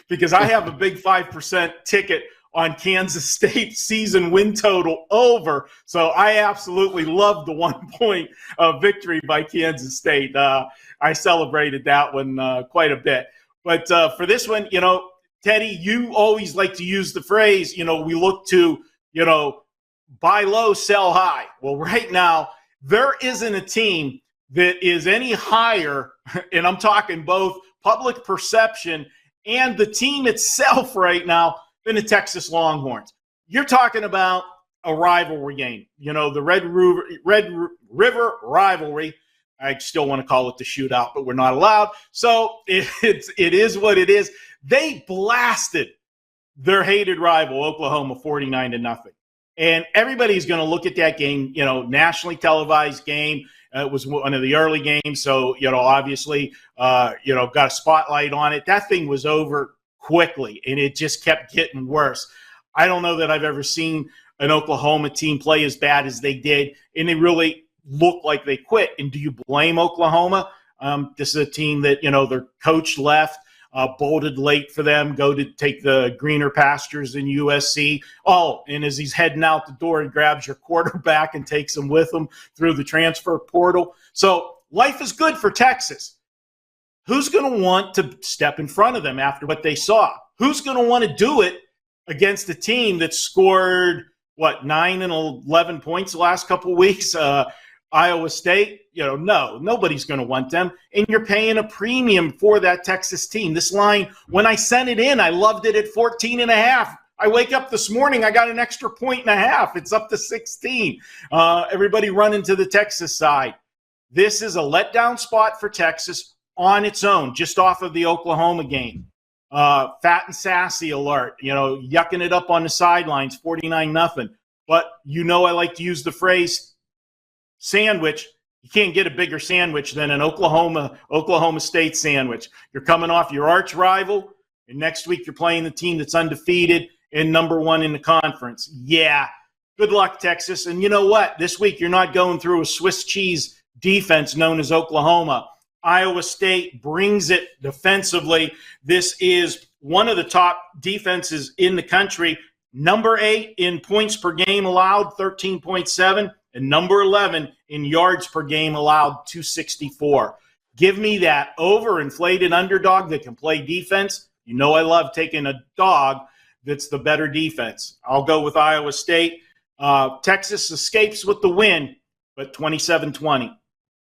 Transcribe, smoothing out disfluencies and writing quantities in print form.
because I have a big 5% ticket on Kansas State season win total over. So I absolutely love the 1 point victory by Kansas State. I celebrated that one quite a bit. But for this one, Teddy, you always like to use the phrase, we look to, buy low, sell high. Well, right now, there isn't a team that is any higher, and I'm talking both public perception and the team itself right now, than the Texas Longhorns. You're talking about a rivalry game. The Red River rivalry. I still want to call it the shootout, but we're not allowed. So it is what it is. They blasted their hated rival, Oklahoma, 49-0. And everybody's going to look at that game, nationally televised game. It was one of the early games. So, obviously, got a spotlight on it. That thing was over quickly, and it just kept getting worse. I don't know that I've ever seen an Oklahoma team play as bad as they did, and they really looked like they quit. And do you blame Oklahoma? This is a team that, their coach left, bolted late for them, go to take the greener pastures in USC. Oh, and as he's heading out the door, he grabs your quarterback and takes him with him through the transfer portal. So life is good for Texas. Who's going to want to step in front of them after what they saw? Who's going to want to do it against a team that scored, 9 and 11 points the last couple of weeks? Iowa State, no, nobody's going to want them. And you're paying a premium for that Texas team. This line, when I sent it in, I loved it at 14.5. I wake up this morning, I got an extra 1.5. It's up to 16. Everybody running to the Texas side. This is a letdown spot for Texas on its own, just off of the Oklahoma game. Fat and sassy alert, yucking it up on the sidelines, 49-0. But I like to use the phrase sandwich. You can't get a bigger sandwich than an Oklahoma State sandwich. You're coming off your arch rival, and next week you're playing the team that's undefeated and number 1 in the conference. Yeah, good luck, Texas. And you know what? This week you're not going through a Swiss cheese defense known as Oklahoma. Iowa State brings it defensively. This is one of the top defenses in the country. Number 8 in points per game allowed, 13.7, and number 11 in yards per game allowed, 264. Give me that overinflated underdog that can play defense. I love taking a dog that's the better defense. I'll go with Iowa State. Texas escapes with the win, but 27-20.